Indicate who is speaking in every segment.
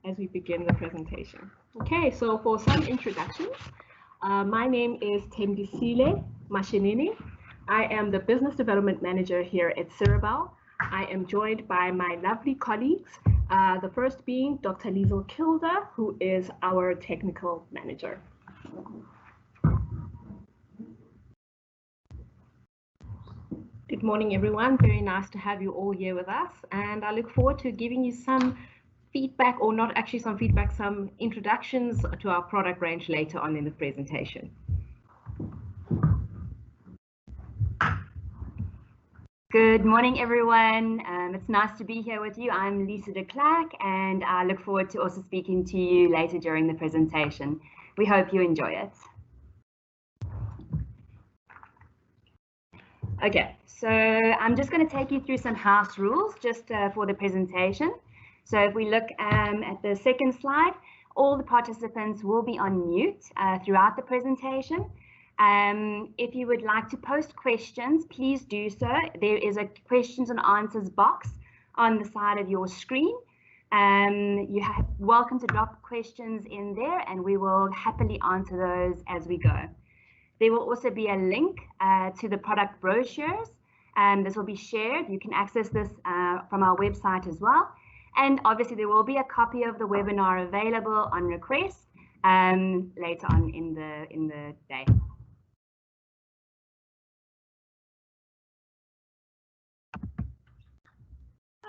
Speaker 1: as we begin the presentation. Okay, so for some introductions, my name is Thembisile Mashinini. I am the Business Development Manager here at Cirebelle. I am joined by my lovely colleagues, the first being Dr. Liesel Kilder, who is our Technical Manager. Good morning, everyone. Very nice to have you all here with us. And I look forward to giving you some feedback, or not actually some feedback, some introductions to our product range later on in the presentation.
Speaker 2: Good morning, everyone. It's nice to be here with you. I'm Lisa de Klerk, and I look forward to also speaking to you later during the presentation. We hope you enjoy it. Okay, so I'm just going to take you through some house rules just for the presentation. So if we look at the second slide, all the participants will be on mute throughout the presentation. If you would like to post questions, please do so. There is a questions and answers box on the side of your screen. You're welcome to drop questions in there, and we will happily answer those as we go. There will also be a link to the product brochures. This will be shared. You can access this from our website as well. And obviously there will be a copy of the webinar available on request later on in the day.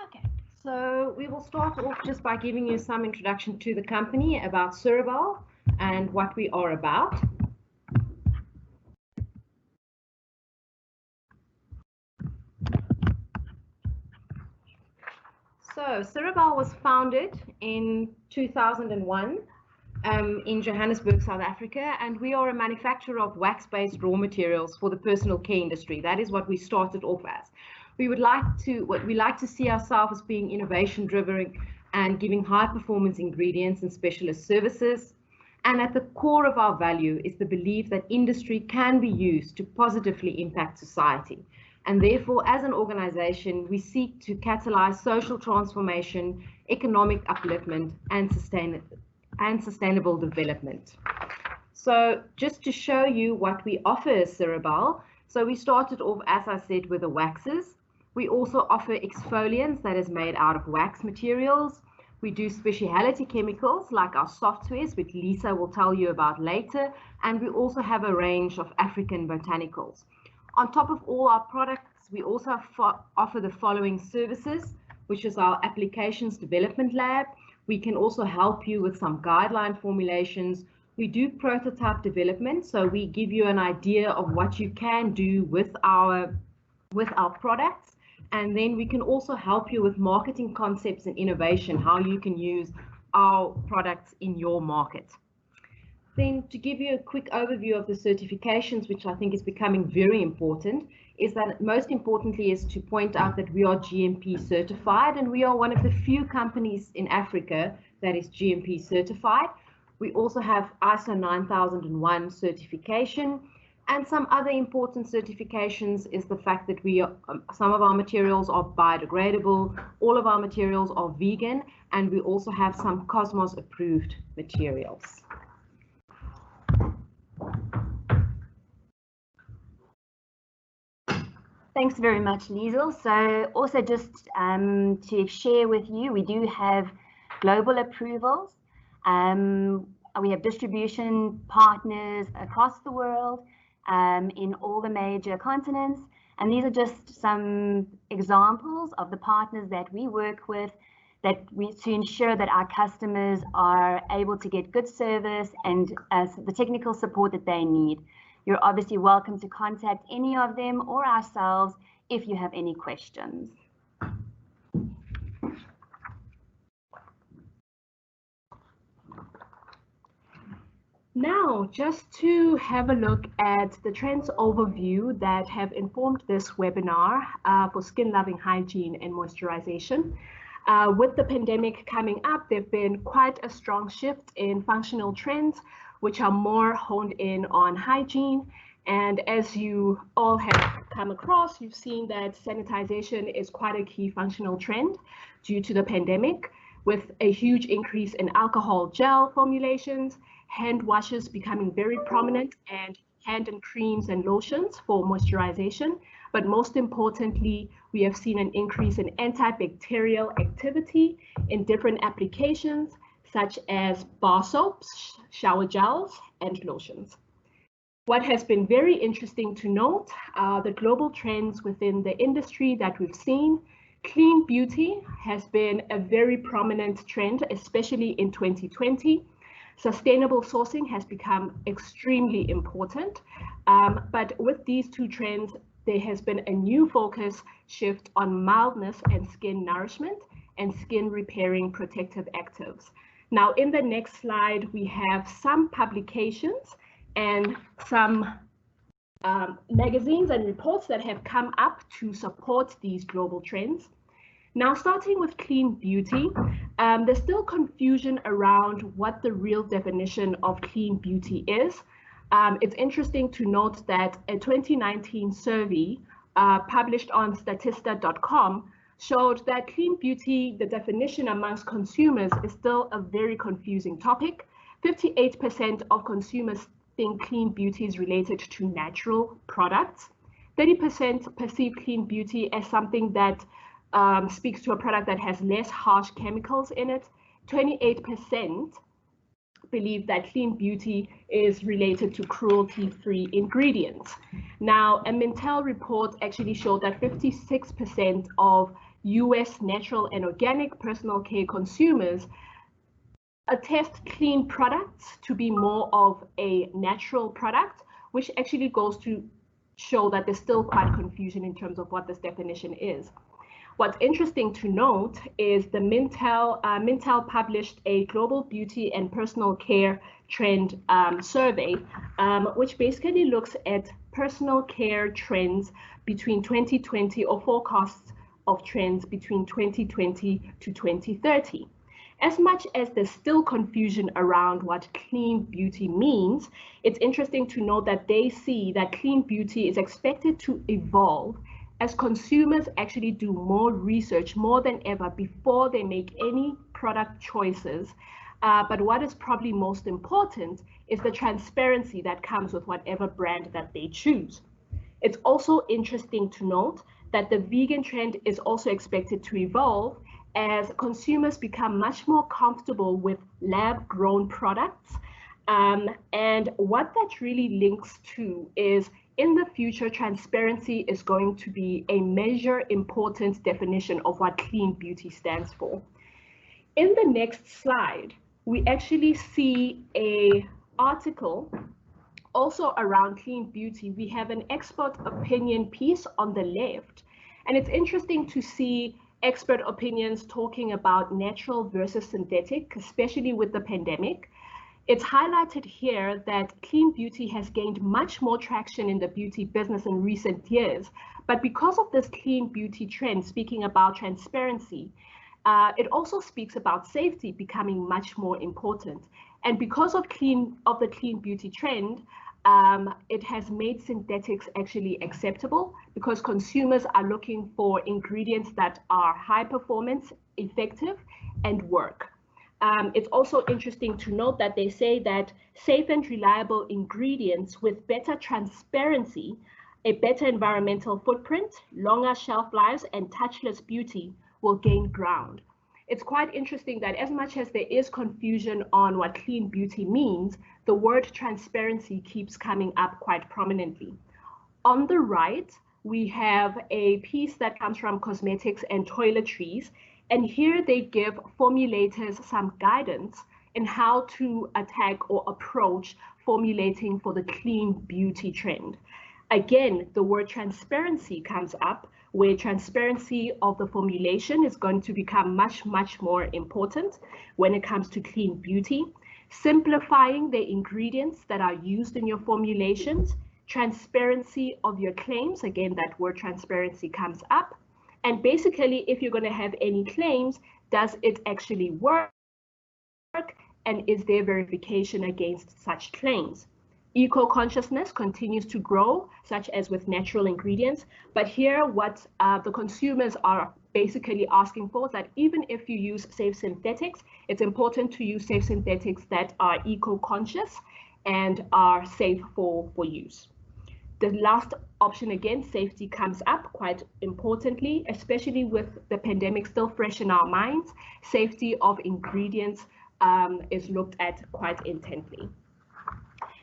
Speaker 1: Okay, so we will start off just by giving you some introduction to the company, about Cirebelle and what we are about. So Cirebelle was founded in 2001 in Johannesburg, South Africa, and we are a manufacturer of wax-based raw materials for the personal care industry. That is what we started off as. We like to see ourselves as being innovation-driven and giving high-performance ingredients and specialist services. And at the core of our value is the belief that industry can be used to positively impact society. And therefore, as an organization, we seek to catalyze social transformation, economic upliftment, and sustainable development. So just to show you what we offer as Cirebelle, so we started off, as I said, with the waxes. We also offer exfoliants that is made out of wax materials. We do specialty chemicals like our softwares, which Lisa will tell you about later. And we also have a range of African botanicals. On top of all our products, we also offer the following services, which is our applications development lab. We can also help you with some guideline formulations. We do prototype development, so we give you an idea of what you can do with our products. And then we can also help you with marketing concepts and innovation, how you can use our products in your market. Then to give you a quick overview of the certifications, which I think is becoming very important, is that most importantly is to point out that we are GMP certified, and we are one of the few companies in Africa that is GMP certified. We also have ISO 9001 certification, and some other important certifications is the fact that some of our materials are biodegradable, all of our materials are vegan, and we also have some Cosmos approved materials.
Speaker 2: Thanks very much, Liesel. So also just to share with you, we do have global approvals. We have distribution partners across the world in all the major continents. And these are just some examples of the partners that we work with to ensure that our customers are able to get good service and the technical support that they need. You're obviously welcome to contact any of them or ourselves if you have any questions.
Speaker 1: Now, just to have a look at the trends overview that have informed this webinar for skin loving hygiene and moisturization. With the pandemic coming up, there've been quite a strong shift in functional trends, which are more honed in on hygiene. And as you all have come across, you've seen that sanitization is quite a key functional trend due to the pandemic. with a huge increase in alcohol gel formulations, hand washes becoming very prominent, and hand and creams and lotions for moisturization. But most importantly, we have seen an increase in antibacterial activity in different applications, such as bar soaps, shower gels, and lotions. What has been very interesting to note are the global trends within the industry that we've seen. Clean beauty has been a very prominent trend, especially in 2020. Sustainable sourcing has become extremely important. But with these two trends, there has been a new focus shift on mildness and skin nourishment and skin repairing protective actives. Now, in the next slide, we have some publications and some magazines and reports that have come up to support these global trends. Now, starting with clean beauty, there's still confusion around what the real definition of clean beauty is. It's interesting to note that a 2019 survey published on statista.com showed that clean beauty, the definition amongst consumers, is still a very confusing topic. 58% of consumers think clean beauty is related to natural products. 30% perceive clean beauty as something that speaks to a product that has less harsh chemicals in it. 28% believe that clean beauty is related to cruelty-free ingredients. Now, a Mintel report actually showed that 56% of US natural and organic personal care consumers attest clean products to be more of a natural product, which actually goes to show that there's still quite confusion in terms of what this definition is. What's interesting to note is the Mintel published a global beauty and personal care trend survey, which basically looks at personal care trends between 2020 or forecasts of trends between 2020 to 2030. As much as there's still confusion around what clean beauty means, it's interesting to note that they see that clean beauty is expected to evolve as consumers actually do more research more than ever before they make any product choices. But what is probably most important is the transparency that comes with whatever brand that they choose. It's also interesting to note that the vegan trend is also expected to evolve as consumers become much more comfortable with lab-grown products. And what that really links to is, in the future, transparency is going to be a major important definition of what clean beauty stands for. In the next slide, we actually see an article also around clean beauty. We have an expert opinion piece on the left, and it's interesting to see expert opinions talking about natural versus synthetic, especially with the pandemic. It's highlighted here that clean beauty has gained much more traction in the beauty business in recent years. But because of this clean beauty trend, speaking about transparency, it also speaks about safety becoming much more important. And because of the clean beauty trend, it has made synthetics actually acceptable because consumers are looking for ingredients that are high performance, effective, and work. It's also interesting to note that they say that safe and reliable ingredients with better transparency, a better environmental footprint, longer shelf lives, and touchless beauty will gain ground. It's quite interesting that as much as there is confusion on what clean beauty means, the word transparency keeps coming up quite prominently. On the right, we have a piece that comes from Cosmetics and Toiletries, and here they give formulators some guidance in how to attack or approach formulating for the clean beauty trend. Again, the word transparency comes up, where transparency of the formulation is going to become much, much more important when it comes to clean beauty. Simplifying the ingredients that are used in your formulations, transparency of your claims, again, that word transparency comes up. And basically, if you're going to have any claims, does it actually work? And is there verification against such claims? Eco-consciousness continues to grow, such as with natural ingredients. But here, what the consumers are basically asking for is that even if you use safe synthetics, it's important to use safe synthetics that are eco-conscious and are safe for use. The last option, again, safety comes up quite importantly, especially with the pandemic still fresh in our minds. Safety of ingredients is looked at quite intently.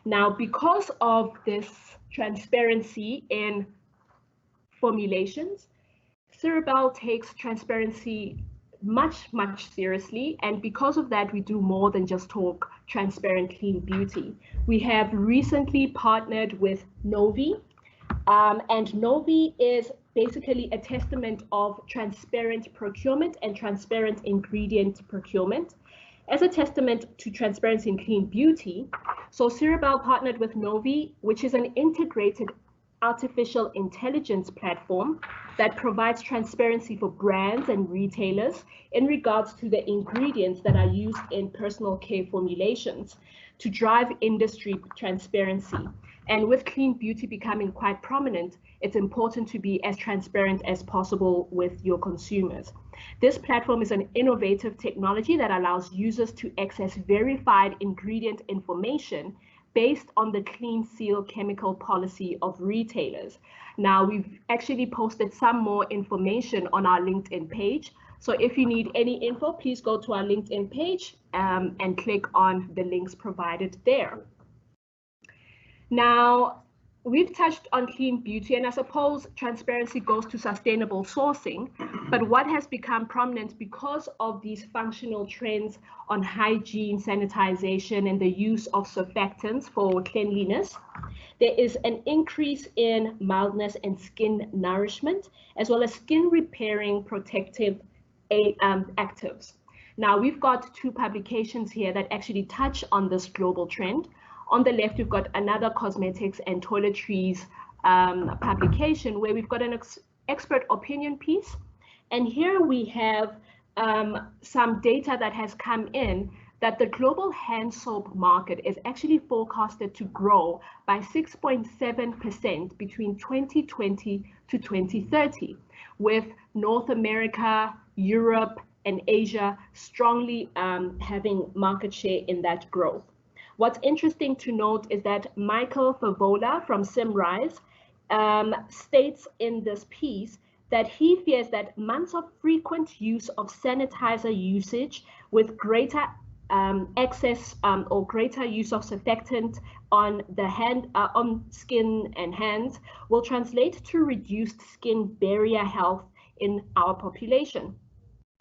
Speaker 1: Now, because of this transparency in formulations, Cirebelle takes transparency much seriously, and because of that we do more than just talk transparent clean beauty. We have recently partnered with Novi, and Novi is basically a testament of transparent procurement and transparent ingredient procurement as a testament to transparency in clean beauty. So Cirebelle partnered with Novi, which is an integrated artificial intelligence platform that provides transparency for brands and retailers in regards to the ingredients that are used in personal care formulations to drive industry transparency. And with clean beauty becoming quite prominent, it's important to be as transparent as possible with your consumers. This platform is an innovative technology that allows users to access verified ingredient information based on the clean seal chemical policy of retailers. Now, we've actually posted some more information on our LinkedIn page. So if you need any info, please go to our LinkedIn page and click on the links provided there. Now, we've touched on clean beauty, and I suppose transparency goes to sustainable sourcing, but what has become prominent because of these functional trends on hygiene, sanitization, and the use of surfactants for cleanliness, there is an increase in mildness and skin nourishment, as well as skin repairing protective actives. Now, we've got two publications here that actually touch on this global trend. On the left, we've got another cosmetics and toiletries publication where we've got an expert opinion piece. And here we have some data that has come in that the global hand soap market is actually forecasted to grow by 6.7% between 2020 to 2030, with North America, Europe, and Asia strongly having market share in that growth. What's interesting to note is that Michael Favola from Simrise states in this piece that he fears that months of frequent use of sanitizer usage with greater excess or greater use of surfactant on the on skin and hands will translate to reduced skin barrier health in our population.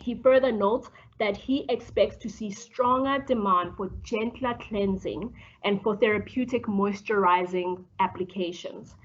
Speaker 1: He further notes that he expects to see stronger demand for gentler cleansing and for therapeutic moisturizing applications.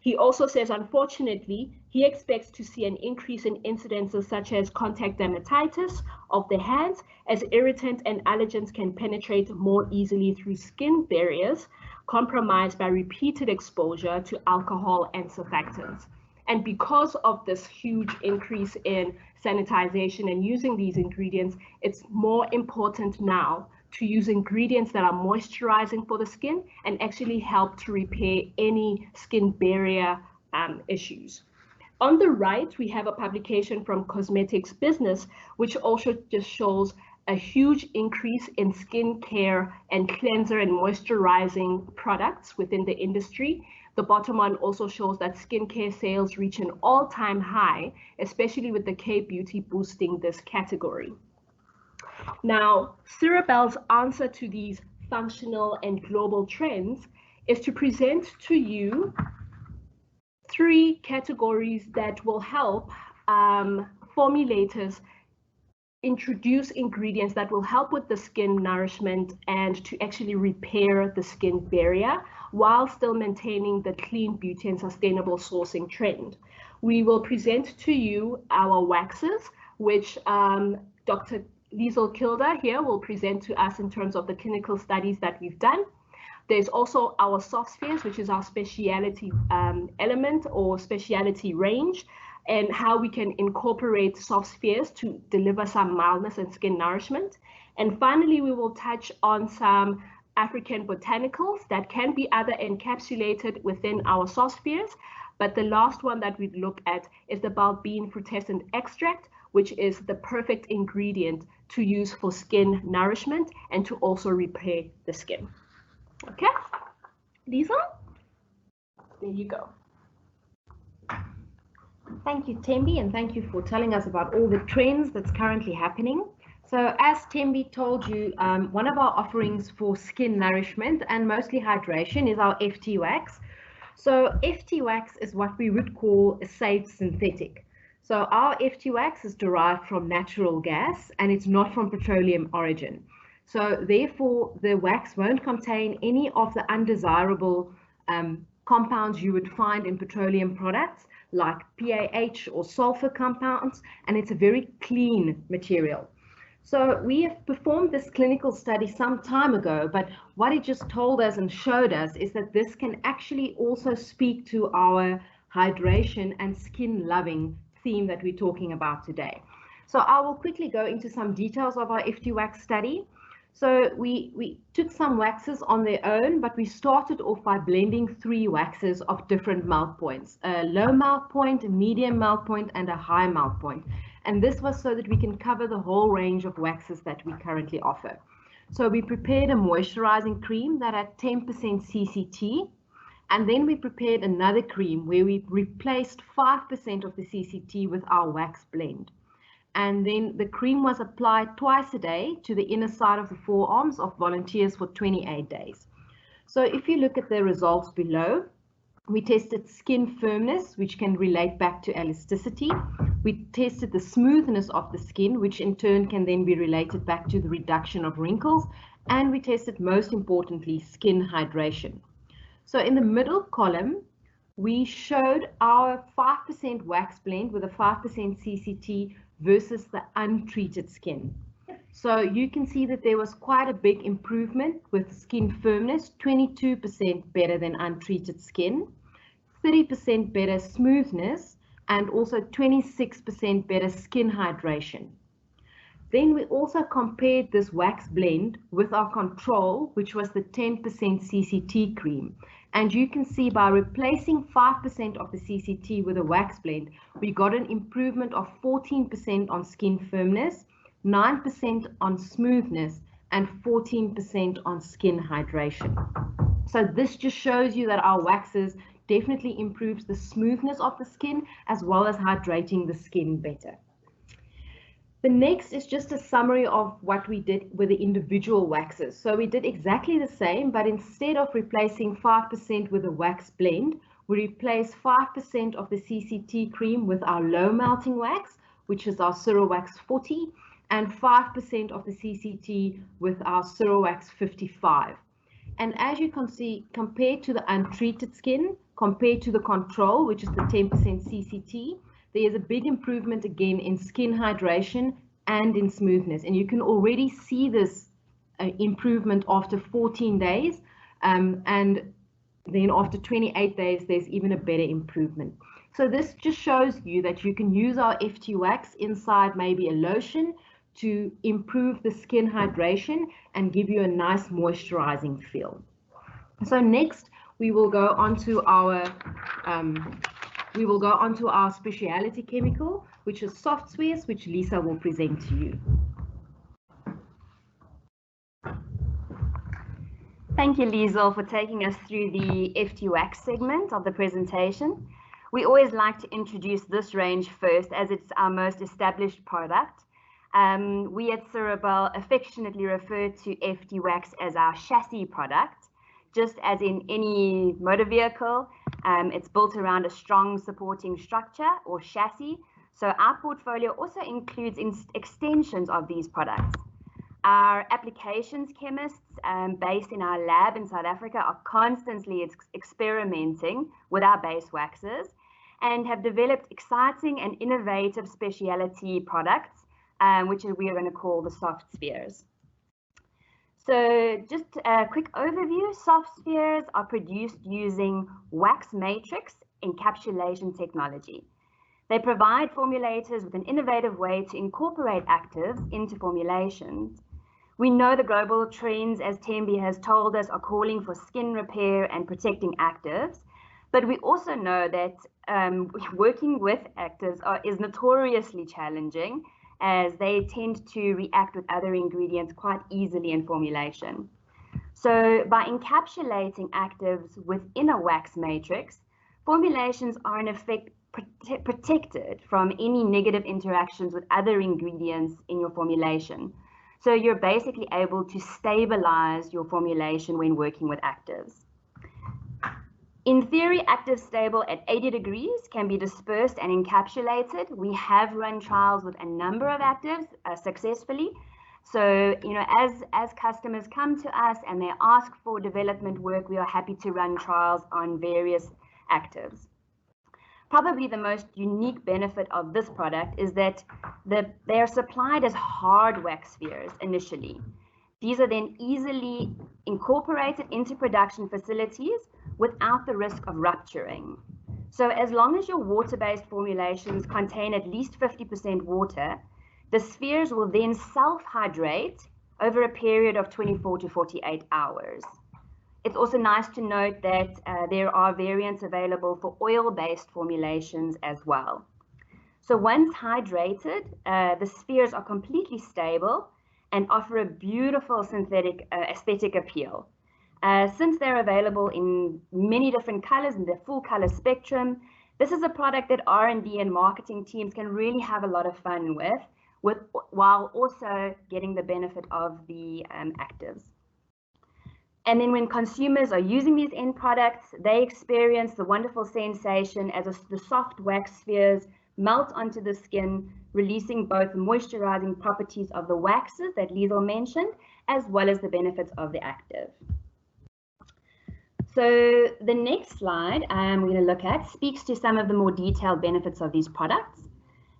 Speaker 1: He also says, unfortunately, he expects to see an increase in incidences such as contact dermatitis of the hands, as irritant and allergens can penetrate more easily through skin barriers compromised by repeated exposure to alcohol and surfactants. And because of this huge increase in sanitization and using these ingredients, it's more important now to use ingredients that are moisturizing for the skin and actually help to repair any skin barrier issues. On the right, we have a publication from Cosmetics Business, which also just shows a huge increase in skincare and cleanser and moisturizing products within the industry. The bottom one also shows that skincare sales reach an all-time high, especially with the K-beauty boosting this category. Now, Cirebelle's answer to these functional and global trends is to present to you three categories that will help formulators introduce ingredients that will help with the skin nourishment and to actually repair the skin barrier while still maintaining the clean beauty and sustainable sourcing trend. We will present to you our waxes, which Dr. Liesel Kilder here will present to us in terms of the clinical studies that we've done. There's also our soft spheres, which is our specialty element or specialty range, and how we can incorporate soft spheres to deliver some mildness and skin nourishment. And finally, we will touch on some African botanicals that can be either encapsulated within our soft spheres, but the last one that we'd look at is the BULBINE frutescent extract, which is the perfect ingredient to use for skin nourishment and to also repair the skin. Okay, Lisa, there you go. Thank you, Thembi, and thank you for telling us about all the trends that's currently happening. So as Thembi told you, one of our offerings for skin nourishment and mostly hydration is our FT wax. So FT wax is what we would call a safe synthetic. So our FT wax is derived from natural gas and it's not from petroleum origin. So therefore, the wax won't contain any of the undesirable compounds you would find in petroleum products like PAH or sulfur compounds, and it's a very clean material. So we have performed this clinical study some time ago, but what it just told us and showed us is that this can actually also speak to our hydration and skin loving theme that we're talking about today. So I will quickly go into some details of our FT wax study. So we took some waxes on their own, but we started off by blending 3 waxes of different melt points, a low melt point, a medium melt point, and a high melt point. And this was so that we can cover the whole range of waxes that we currently offer. So we prepared a moisturizing cream that had 10% CCT, and then we prepared another cream where we replaced 5% of the CCT with our wax blend. And then the cream was applied twice a day to the inner side of the forearms of volunteers for 28 days. So if you look at the results below, we tested skin firmness, which can relate back to elasticity. We tested the smoothness of the skin, which in turn can then be related back to the reduction of wrinkles. And we tested, most importantly, skin hydration. So in the middle column, we showed our 5% wax blend with a 5% CCT versus the untreated skin. So you can see that there was quite a big improvement with skin firmness, 22% better than untreated skin, 30% better smoothness, and also 26% better skin hydration. Then we also compared this wax blend with our control, which was the 10% CCT cream. And you can see by replacing 5% of the CCT with a wax blend, we got an improvement of 14% on skin firmness, 9% on smoothness, and 14% on skin hydration. So this just shows you that our waxes definitely improves the smoothness of the skin as well as hydrating the skin better. The next is just a summary of what we did with the individual waxes. So we did exactly the same, but instead of replacing 5% with a wax blend, we replaced 5% of the CCT cream with our low melting wax, which is our Cirewax 40, and 5% of the CCT with our Cirewax 55. And as you can see, compared to the untreated skin, compared to the control, which is the 10% CCT, there is a big improvement again in skin hydration and in smoothness. And you can already see this improvement after 14 days. And then after 28 days, there's even a better improvement. So this just shows you that you can use our FT wax inside maybe a lotion to improve the skin hydration and give you a nice moisturizing feel. So next, we will go on to our specialty chemical, which is soft spheres, which Lisa will present to you.
Speaker 2: Thank you, Liesel, for taking us through the FT wax segment of the presentation. We always like to introduce this range first as it's our most established product. We at Cirebelle affectionately refer to FT wax as our chassis product. Just as in any motor vehicle, it's built around a strong supporting structure or chassis. So our portfolio also includes extensions of these products. Our applications chemists based in our lab in South Africa are constantly experimenting with our base waxes and have developed exciting and innovative specialty products, which we are going to call the soft spheres. So just a quick overview, soft spheres are produced using wax matrix encapsulation technology. They provide formulators with an innovative way to incorporate actives into formulations. We know the global trends, as Thembi has told us, are calling for skin repair and protecting actives, But we also know that working with actives is notoriously challenging, as they tend to react with other ingredients quite easily in formulation. So by encapsulating actives within a wax matrix, formulations are in effect protected from any negative interactions with other ingredients in your formulation. So you're basically able to stabilize your formulation when working with actives. In theory, actives stable at 80 degrees can be dispersed and encapsulated. We have run trials with a number of actives successfully. So, as customers come to us and they ask for development work, we are happy to run trials on various actives. Probably the most unique benefit of this product is that they are supplied as hard wax spheres initially. These are then easily incorporated into production facilities without the risk of rupturing. So as long as your water-based formulations contain at least 50% water, the spheres will then self-hydrate over a period of 24 to 48 hours. It's also nice to note that there are variants available for oil-based formulations as well. So once hydrated, the spheres are completely stable and offer a beautiful synthetic aesthetic appeal. Since they're available in many different colors in the full color spectrum, this is a product that R&D and marketing teams can really have a lot of fun with while also getting the benefit of the actives. And then when consumers are using these end products, they experience the wonderful sensation as the soft wax spheres melt onto the skin, releasing both the moisturizing properties of the waxes that Liesl mentioned, as well as the benefits of the active. So the next slide we're going to look at speaks to some of the more detailed benefits of these products.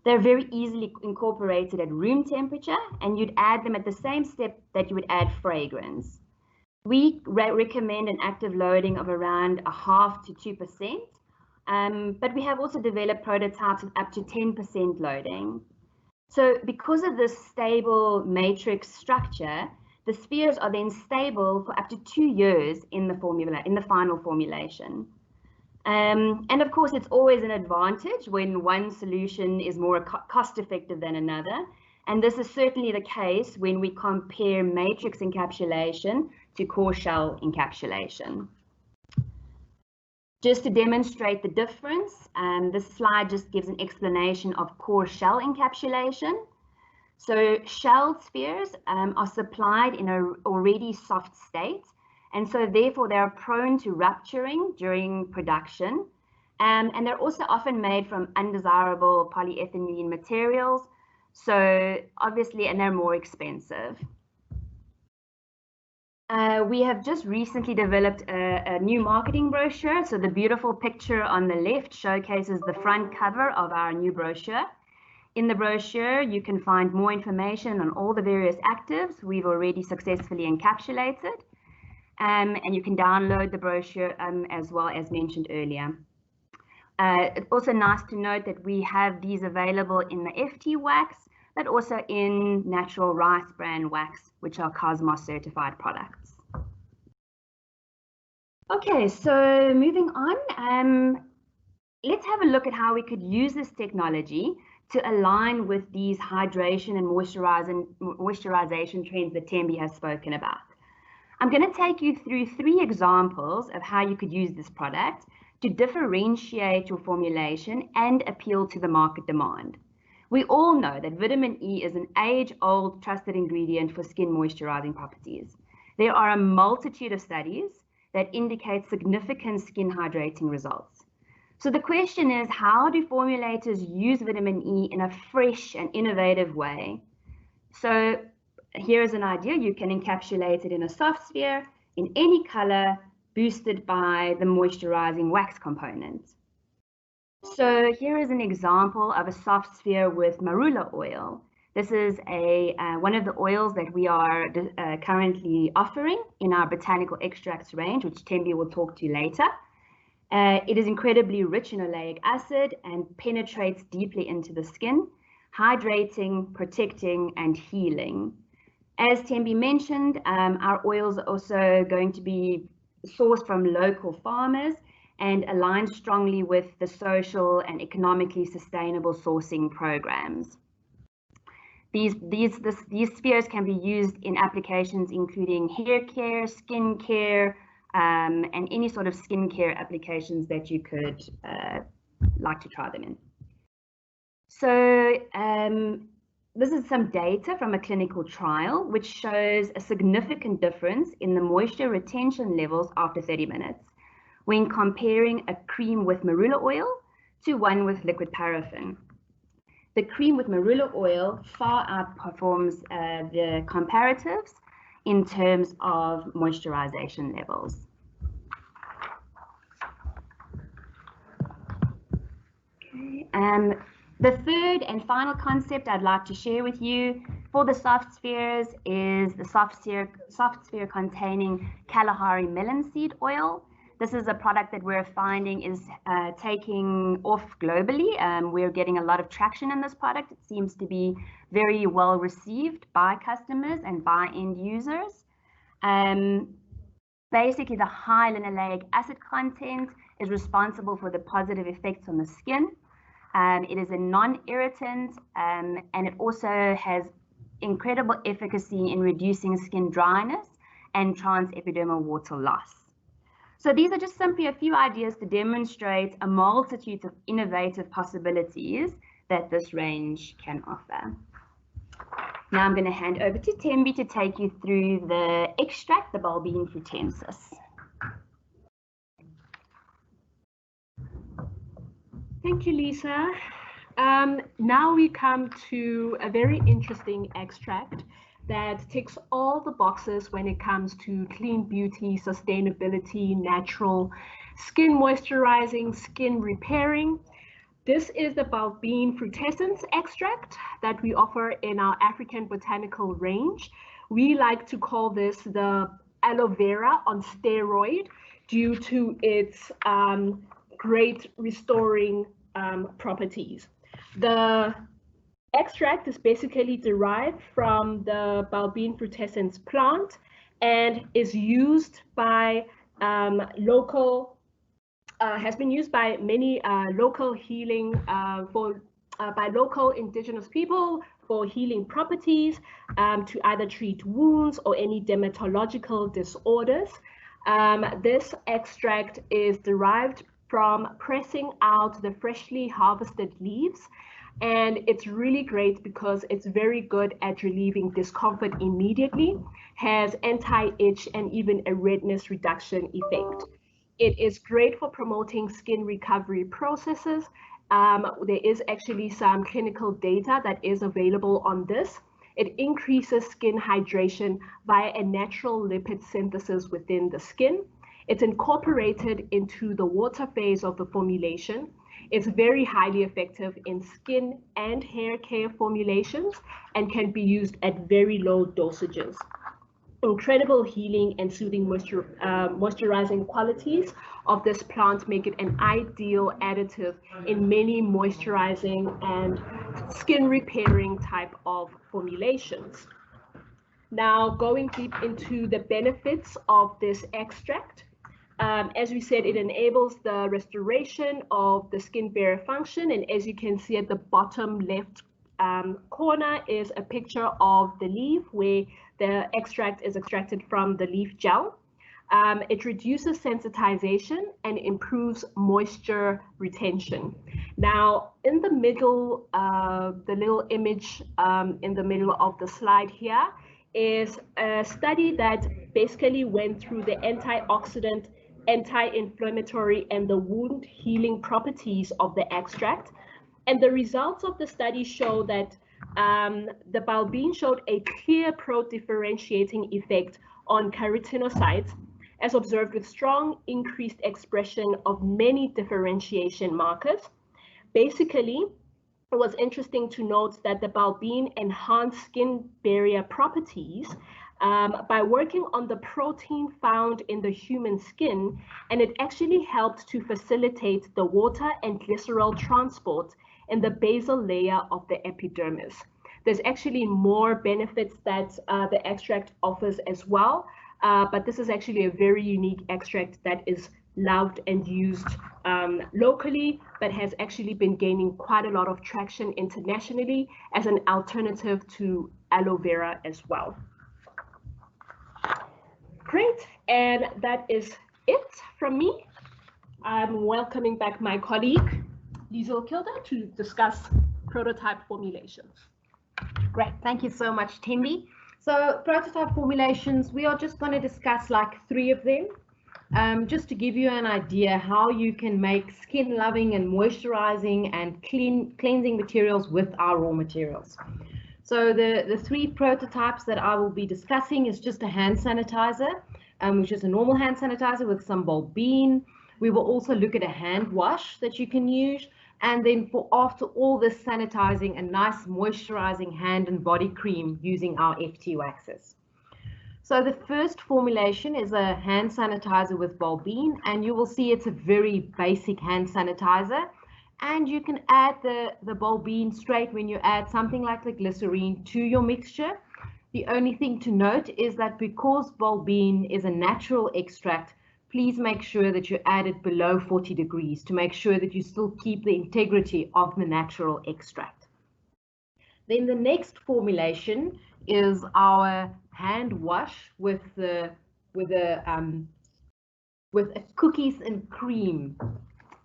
Speaker 2: They're very easily incorporated at room temperature, and you'd add them at the same step that you would add fragrance. We recommend an active loading of around 0.5 to 2%, but we have also developed prototypes with up to 10% loading. So because of this stable matrix structure, the spheres are then stable for up to 2 years in the final formulation. And of course, it's always an advantage when one solution is more cost-effective than another. And this is certainly the case when we compare matrix encapsulation to core shell encapsulation. Just to demonstrate the difference, this slide just gives an explanation of core shell encapsulation. So shelled spheres are supplied in an already soft state, and so therefore they are prone to rupturing during production. And they're also often made from undesirable polyethylene materials, so obviously, and they're more expensive. We have just recently developed a new marketing brochure. So the beautiful picture on the left showcases the front cover of our new brochure. In the brochure, you can find more information on all the various actives we've already successfully encapsulated. And you can download the brochure as well as mentioned earlier. It's also nice to note that we have these available in the FT wax, but also in natural rice bran wax, which are Cosmos certified products. Okay, so moving on, let's have a look at how we could use this technology to align with these hydration and moisturization trends that Thembi has spoken about. I'm going to take you through 3 examples of how you could use this product to differentiate your formulation and appeal to the market demand. We all know that vitamin E is an age-old trusted ingredient for skin moisturizing properties. There are a multitude of studies that indicate significant skin hydrating results. So the question is, how do formulators use vitamin E in a fresh and innovative way? So here is an idea. You can encapsulate it in a soft sphere in any color, boosted by the moisturizing wax component. So here is an example of a soft sphere with marula oil. This is one of the oils that we are currently offering in our botanical extracts range, which Thembi will talk to you later. It is incredibly rich in oleic acid and penetrates deeply into the skin, hydrating, protecting, and healing. As Thembi mentioned, our oils are also going to be sourced from local farmers, and aligns strongly with the social and economically sustainable sourcing programs. These spheres can be used in applications including hair care, skin care, and any sort of skincare applications that you could like to try them in. So this is some data from a clinical trial which shows a significant difference in the moisture retention levels after 30 minutes when comparing a cream with marula oil to one with liquid paraffin. The cream with marula oil far outperforms the comparatives in terms of moisturization levels. Okay. The third and final concept I'd like to share with you for the soft spheres is the soft sphere containing Kalahari melon seed oil. This is a product that we're finding is taking off globally. We're getting a lot of traction in this product. It seems to be very well received by customers and by end users. Basically, the high linoleic acid content is responsible for the positive effects on the skin. It is a non-irritant, and it also has incredible efficacy in reducing skin dryness and transepidermal water loss. So these are just simply a few ideas to demonstrate a multitude of innovative possibilities that this range can offer. Now I'm going to hand over to Tembi to take you through the extract, the BULBINE frutensis.
Speaker 3: Thank you, Lisa. Now we come to a very interesting extract that ticks all the boxes when it comes to clean beauty, sustainability, natural skin moisturizing, skin repairing. This is the BULBINE FRUTESCENS extract that we offer in our African botanical range. We like to call this the aloe vera on steroid due to its great restoring properties. The extract is basically derived from the BULBINE frutescens plant and is used by has been used by many local healing by local indigenous people for healing properties, to either treat wounds or any dermatological disorders. This extract is derived from pressing out the freshly harvested leaves, and it's really great because it's very good at relieving discomfort immediately, has anti-itch and even a redness reduction effect. It is great for promoting skin recovery processes. There is actually some clinical data that is available on this. It increases skin hydration via a natural lipid synthesis within the skin. It's incorporated into the water phase of the formulation. It's very highly effective in skin and hair care formulations and can be used at very low dosages. Incredible healing and soothing moisturizing qualities of this plant make it an ideal additive in many moisturizing and skin repairing type of formulations. Now, going deep into the benefits of this extract. As we said, it enables the restoration of the skin barrier function, and as you can see at the bottom left corner is a picture of the leaf where the extract is extracted from the leaf gel. It reduces sensitization and improves moisture retention. Now, in the middle, the little image in the middle of the slide here is a study that basically went through the antioxidant, anti-inflammatory, and the wound healing properties of the extract. And the results of the study show that the BULBINE showed a clear pro-differentiating effect on keratinocytes, as observed with strong increased expression of many differentiation markers. Basically, it was interesting to note that the BULBINE enhanced skin barrier properties by working on the protein found in the human skin, and it actually helped to facilitate the water and glycerol transport in the basal layer of the epidermis. There's actually more benefits that the extract offers as well, but this is actually a very unique extract that is loved and used locally, but has actually been gaining quite a lot of traction internationally as an alternative to aloe vera as well. Great, and that is it from me. I'm welcoming back my colleague, Liesel Kilder, to discuss prototype formulations.
Speaker 1: Great, thank you so much, Tembi. So prototype formulations, we are just going to discuss like 3 of them, just to give you an idea how you can make skin loving and moisturizing and cleansing materials with our raw materials. So the 3 prototypes that I will be discussing is just a hand sanitizer, which is a normal hand sanitizer with some BULBINE. We will also look at a hand wash that you can use. And then for after all this sanitizing, a nice moisturizing hand and body cream using our FT waxes. So the first formulation is a hand sanitizer with BULBINE, and you will see it's a very basic hand sanitizer. And you can add the BULBINE straight when you add something like the glycerine to your mixture. The only thing to note is that because BULBINE is a natural extract, please make sure that you add it below 40 degrees to make sure that you still keep the integrity of the natural extract. Then the next formulation is our hand wash with a cookies and cream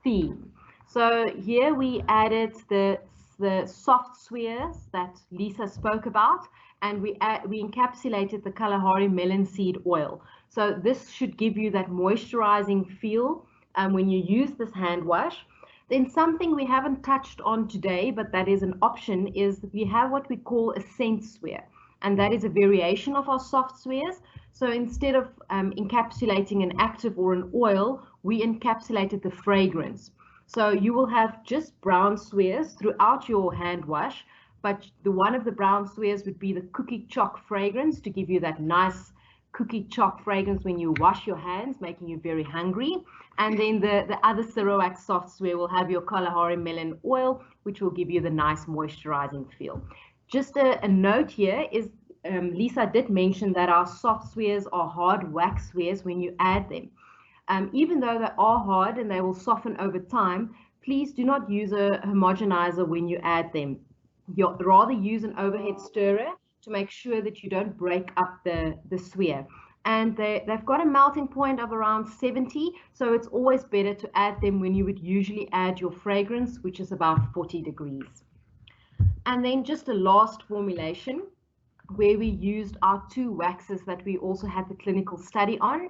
Speaker 1: theme. So here we added the soft spheres that Lisa spoke about, and we encapsulated the Kalahari melon seed oil. So this should give you that moisturizing feel when you use this hand wash. Then something we haven't touched on today, but that is an option, is we have what we call a scent sphere, and that is a variation of our soft spheres. So instead of encapsulating an active or an oil, we encapsulated the fragrance. So you will have just brown spheres throughout your hand wash, but one of the brown spheres would be the cookie choc fragrance to give you that nice cookie choc fragrance when you wash your hands, making you very hungry. And then the other Cirowax soft sphere will have your Kalahari melon oil, which will give you the nice moisturizing feel. Just a note here is Lisa did mention that our soft spheres are hard wax spheres when you add them. Even though they are hard and they will soften over time, please do not use a homogenizer when you add them. You'll rather use an overhead stirrer to make sure that you don't break up the sphere. And they've got a melting point of around 70, so it's always better to add them when you would usually add your fragrance, which is about 40 degrees. And then just a last formulation where we used our 2 waxes that we also had the clinical study on,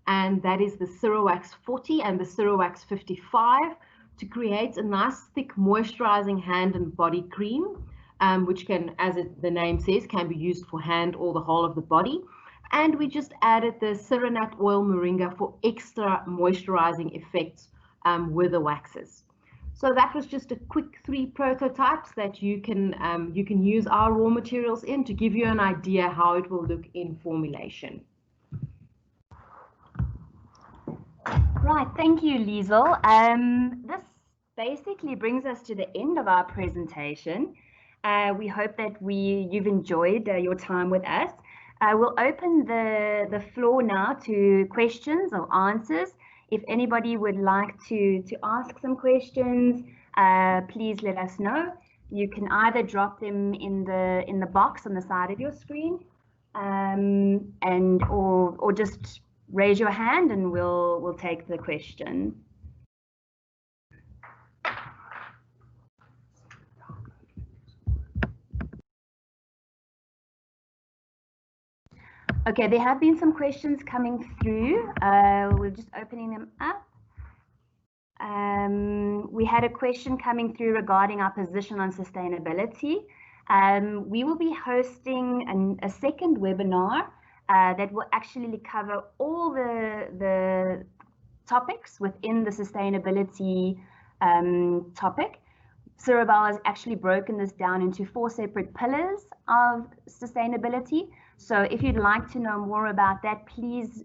Speaker 1: and that is the Cirowax 40 and the Cirowax 55, to create a nice thick moisturizing hand and body cream, which can, as the name says, can be used for hand or the whole of the body. And we just added the Cironat oil moringa for extra moisturizing effects with the waxes. So that was just a quick 3 prototypes that you can use our raw materials in to give you an idea how it will look in formulation.
Speaker 2: Right, thank you, Liesel. This basically brings us to the end of our presentation. We hope that you've enjoyed your time with us. We'll open the floor now to questions or answers. If anybody would like to ask some questions, please let us know. You can either drop them in the box on the side of your screen, or just raise your hand and we'll take the question. Okay, there have been some questions coming through. We're just opening them up. We had a question coming through regarding our position on sustainability. We will be hosting a second webinar that will actually cover all the topics within the sustainability topic. Cirebelle has actually broken this down into 4 separate pillars of sustainability. So if you'd like to know more about that, please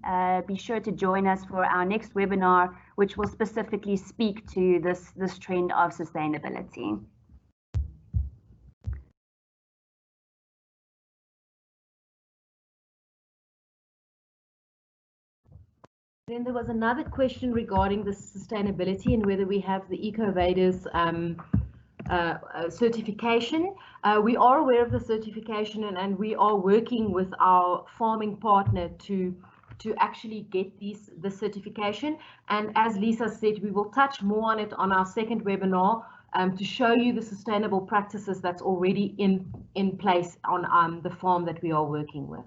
Speaker 2: be sure to join us for our next webinar, which will specifically speak to this trend of sustainability.
Speaker 1: Then there was another question regarding the sustainability and whether we have the EcoVadis certification. We are aware of the certification, and we are working with our farming partner to actually get the certification. And as Lisa said, we will touch more on it on our second webinar to show you the sustainable practices that's already in place on the farm that we are working with.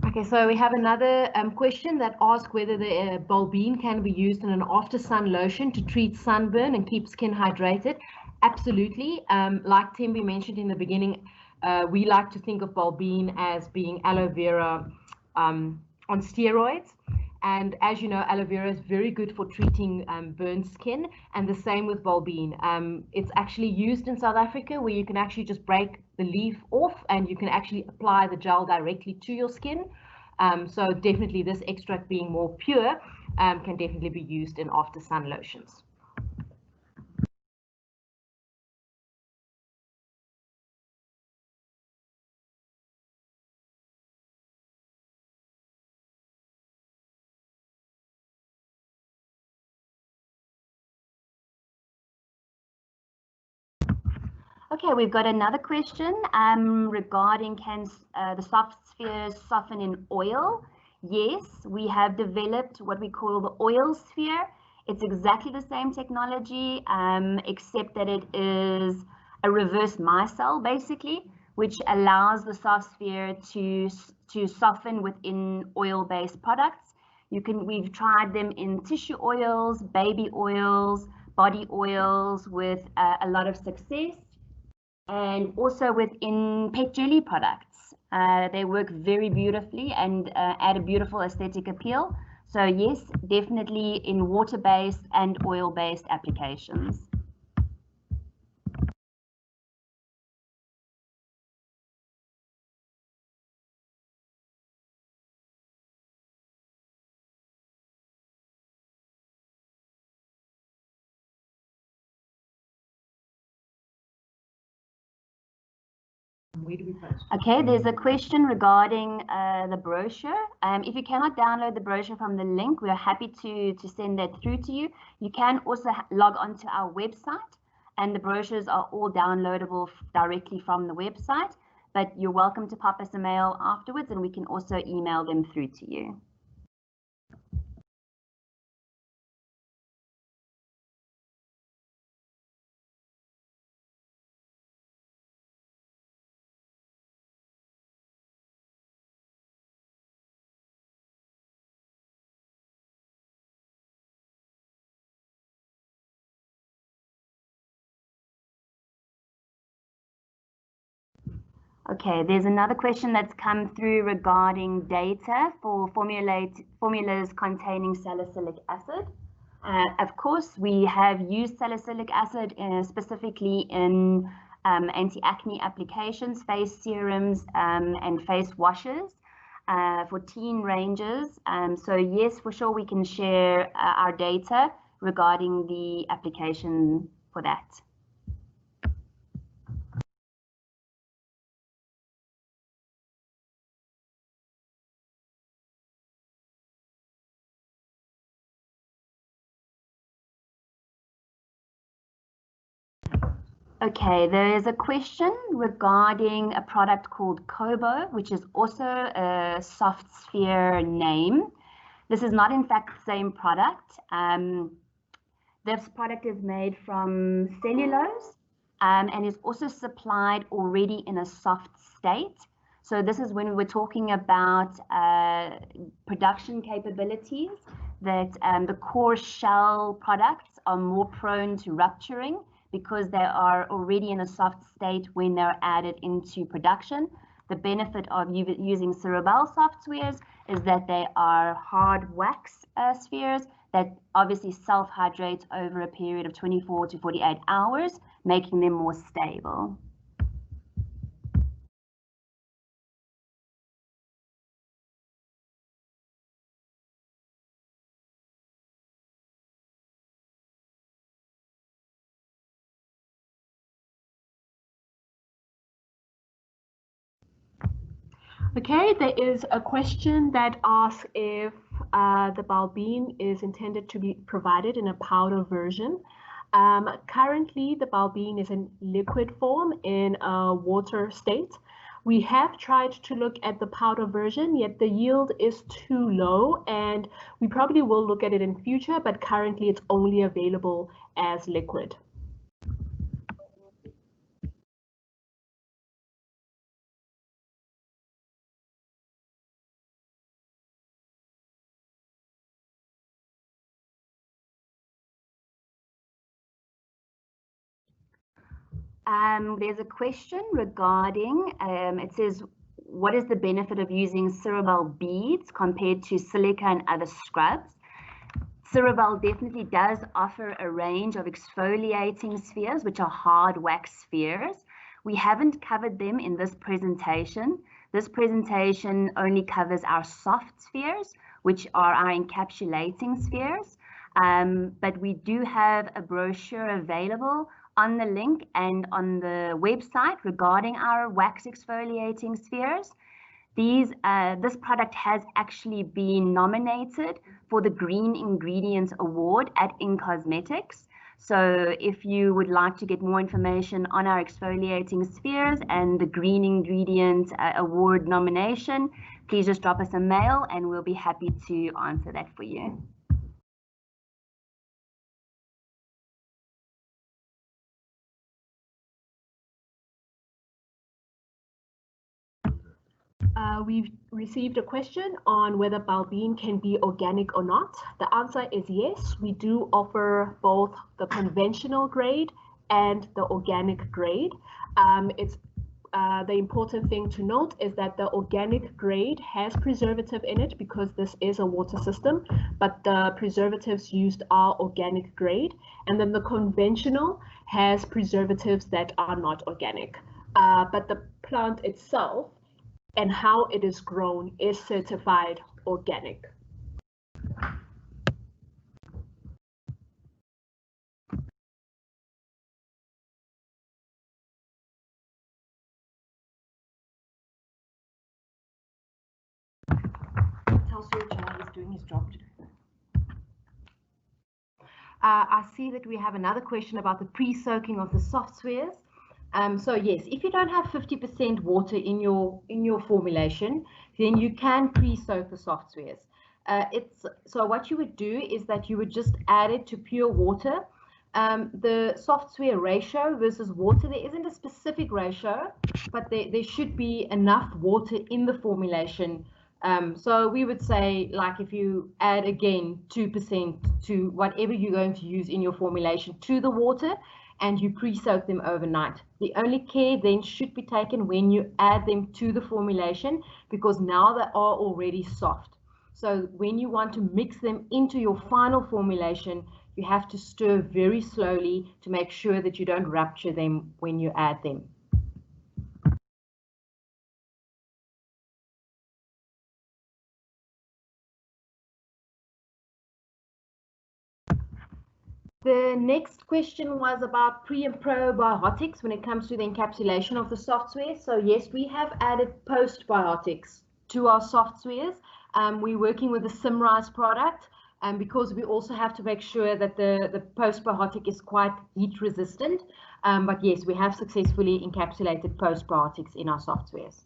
Speaker 1: Okay, so we have another question that asks whether the BULBINE can be used in an after sun lotion to treat sunburn and keep skin hydrated. Absolutely. Like Tembi mentioned in the beginning, we like to think of BULBINE as being aloe vera on steroids. And as you know, aloe vera is very good for treating burnt skin, and the same with BULBINE. It's actually used in South Africa, where you can actually just break the leaf off and you can actually apply the gel directly to your skin. So definitely this extract, being more pure, can definitely be used in after sun lotions.
Speaker 2: Okay, we've got another question regarding can the soft spheres soften in oil? Yes, we have developed what we call the oil sphere. It's exactly the same technology, except that it is a reverse micelle, basically, which allows the soft sphere to soften within oil-based products. We've tried them in tissue oils, baby oils, body oils with a lot of success. And also within pet jelly products. They work very beautifully and add a beautiful aesthetic appeal. So yes, definitely in water-based and oil-based applications. Okay, there's a question regarding the brochure. If you cannot download the brochure from the link, we are happy to send that through to you. You can also log on to our website, and the brochures are all downloadable directly from the website, but you're welcome to pop us a mail afterwards, and we can also email them through to you. Okay, there's another question that's come through regarding data for formulas containing salicylic acid. Of course, we have used salicylic acid specifically in anti-acne applications, face serums, and face washes for teen ranges. So yes, for sure, we can share our data regarding the application for that. Okay, there is a question regarding a product called Kobo, which is also a soft sphere name. This is not in fact the same product. This product is made from cellulose and is also supplied already in a soft state. So this is when we were talking about production capabilities, that the core shell products are more prone to rupturing because they are already in a soft state when they're added into production. The benefit of using Cirebelle softwares is that they are hard wax spheres that obviously self-hydrate over a period of 24 to 48 hours, making them more stable.
Speaker 3: Okay, there is a question that asks if the BULBINE is intended to be provided in a powder version. Currently, the BULBINE is in liquid form in a water state. We have tried to look at the powder version, yet the yield is too low, and we probably will look at it in future, but currently it's only available as liquid.
Speaker 2: There's a question regarding, it says, what is the benefit of using Cirebelle beads compared to silica and other scrubs? Cirebelle definitely does offer a range of exfoliating spheres, which are hard wax spheres. We haven't covered them in this presentation. This presentation only covers our soft spheres, which are our encapsulating spheres. But we do have a brochure available on the link and on the website regarding our wax exfoliating spheres. This product has actually been nominated for the Green Ingredients Award at In-Cosmetics. So if you would like to get more information on our exfoliating spheres and the Green Ingredients Award nomination, please just drop us a mail and we'll be happy to answer that for you.
Speaker 3: We've received a question on whether BULBINE can be organic or not. The answer is yes. We do offer both the conventional grade and the organic grade. The important thing to note is that the organic grade has preservative in it because this is a water system, but the preservatives used are organic grade. And then the conventional has preservatives that are not organic. But the plant itself and how it is grown is certified organic.
Speaker 1: Tell Sir Charlie is doing his job today. I see that we have another question about the pre-soaking of the soft spheres. So yes, if you don't have 50% water in your formulation, then you can pre-soak the soft spheres. So what you would do is that you would just add it to pure water. The soft sphere ratio versus water, there isn't a specific ratio, but there should be enough water in the formulation. So we would say, like, if you add again 2% to whatever you're going to use in your formulation to the water, and you pre-soak them overnight. The only care then should be taken when you add them to the formulation, because now they are already soft. So when you want to mix them into your final formulation, you have to stir very slowly to make sure that you don't rupture them when you add them. The next question was about pre and probiotics when it comes to the encapsulation of the soft spheres. So yes, we have added postbiotics to our soft spheres. We're working with the Simrise product because we also have to make sure that the postbiotic is quite heat resistant. But yes, we have successfully encapsulated postbiotics in our soft spheres.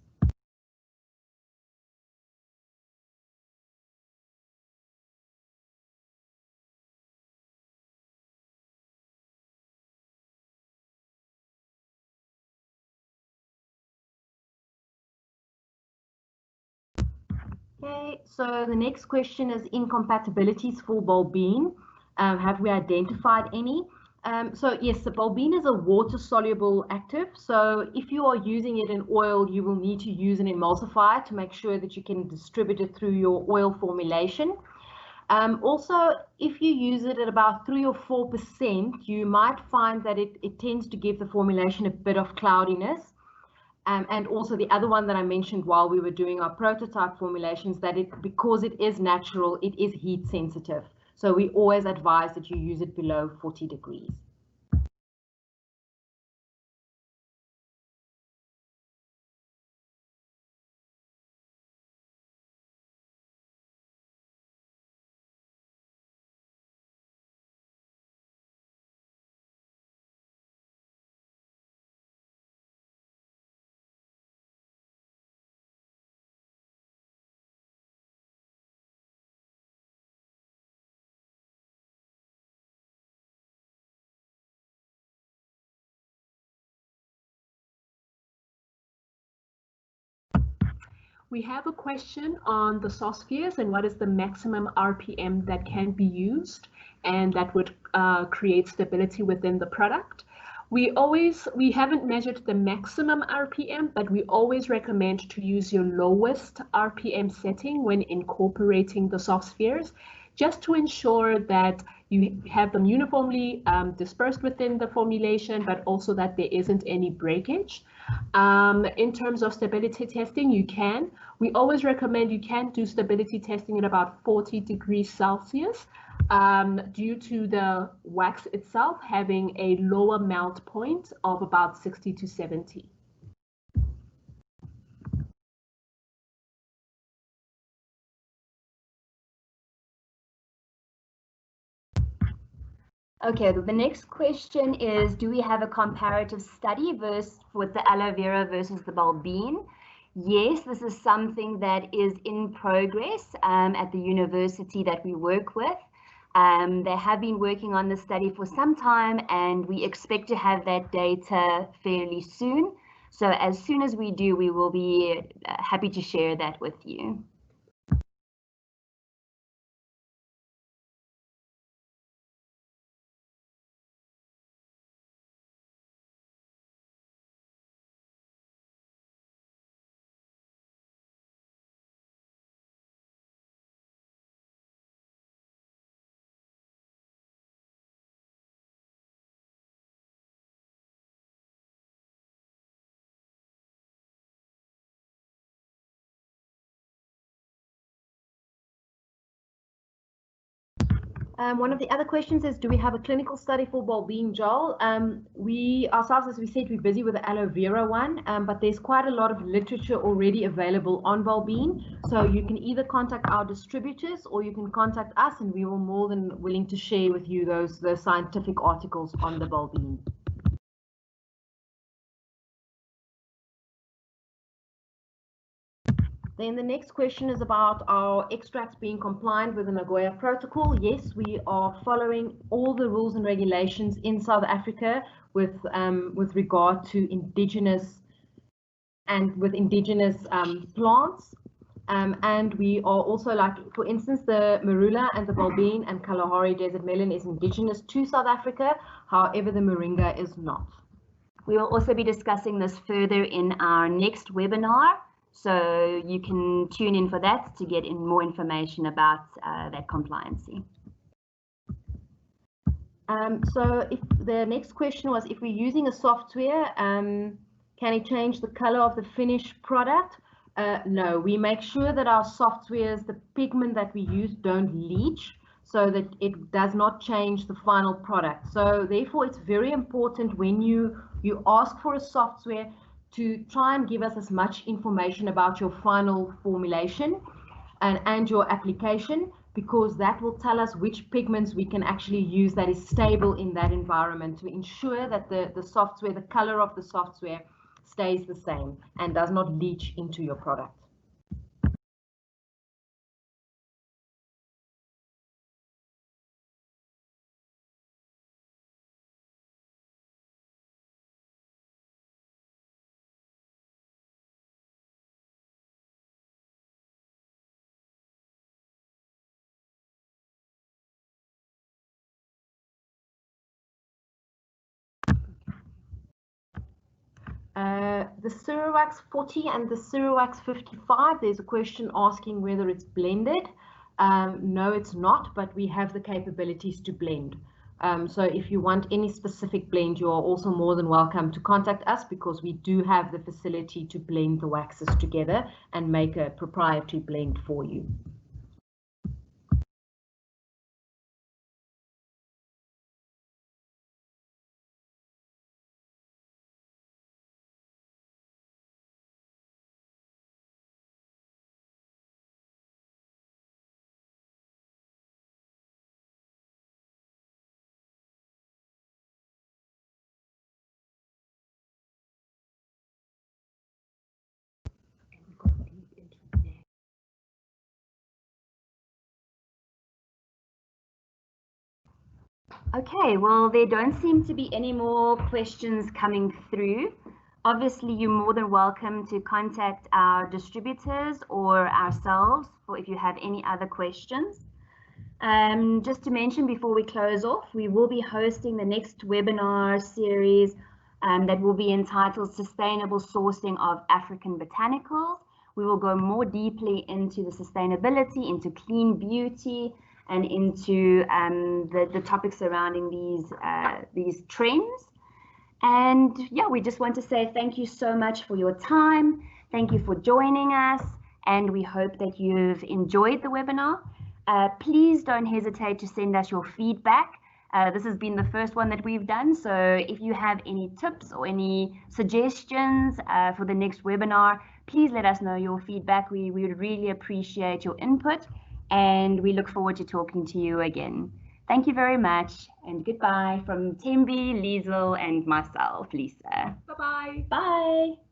Speaker 1: Okay, so the next question is incompatibilities for BULBINE. Have we identified any? So yes, the BULBINE is a water-soluble active. So if you are using it in oil, you will need to use an emulsifier to make sure that you can distribute it through your oil formulation. Also, if you use it at about 3 or 4%, you might find that it tends to give the formulation a bit of cloudiness. And also the other one that I mentioned while we were doing our prototype formulations, that because it is natural, it is heat sensitive. So we always advise that you use it below 40 degrees.
Speaker 3: We have a question on the soft spheres and what is the maximum RPM that can be used and that would create stability within the product. We haven't measured the maximum RPM, but we always recommend to use your lowest RPM setting when incorporating the soft spheres, just to ensure that you have them uniformly dispersed within the formulation, but also that there isn't any breakage. In terms of stability testing, we always recommend you can do stability testing at about 40 degrees Celsius due to the wax itself having a lower melt point of about 60 to 70.
Speaker 2: Okay, the next question is, do we have a comparative study with the aloe vera versus the BULBINE? Yes, this is something that is in progress at the university that we work with. They have been working on the study for some time, and we expect to have that data fairly soon. So as soon as we do, we will be happy to share that with you.
Speaker 1: One of the other questions is, do we have a clinical study for BULBINE gel? We ourselves, as we said, we're busy with the aloe vera one, but there's quite a lot of literature already available on BULBINE. So you can either contact our distributors or you can contact us, and we will more than willing to share with you those scientific articles on the BULBINE. Then the next question is about our extracts being compliant with the Nagoya Protocol. Yes, we are following all the rules and regulations in South Africa with regard to indigenous plants. And we are also, like, for instance, the marula and the BULBINE and Kalahari desert melon is indigenous to South Africa. However, the moringa is not.
Speaker 2: We will also be discussing this further in our next webinar. So you can tune in for that to get more information about that compliancy.
Speaker 1: So if the next question was, if we're using a software, can it change the color of the finished product? No, we make sure that our softwares, the pigment that we use, don't leach, so that it does not change the final product. So therefore, it's very important when you ask for a software to try and give us as much information about your final formulation and your application, because that will tell us which pigments we can actually use that is stable in that environment, to ensure that the software, the color of the software, stays the same and does not leach into your product. The Cirewax 40 and the Cirewax 55, there's a question asking whether it's blended. No, it's not, but we have the capabilities to blend. So if you want any specific blend, you are also more than welcome to contact us, because we do have the facility to blend the waxes together and make a proprietary blend for you.
Speaker 2: Okay, well, there don't seem to be any more questions coming through. Obviously, you're more than welcome to contact our distributors or ourselves for if you have any other questions. Just to mention before we close off, we will be hosting the next webinar series that will be entitled Sustainable Sourcing of African Botanicals. We will go more deeply into the sustainability, into clean beauty, and into the topics surrounding these trends. And yeah, we just want to say thank you so much for your time. Thank you for joining us, and we hope that you've enjoyed the webinar. Please don't hesitate to send us your feedback. This has been the first one that we've done, so if you have any tips or any suggestions for the next webinar, please let us know your feedback. We would really appreciate your input, and we look forward to talking to you again. Thank you very much, and goodbye from Tembi, Liesel, and myself, Lisa.
Speaker 3: Bye-bye.
Speaker 2: Bye.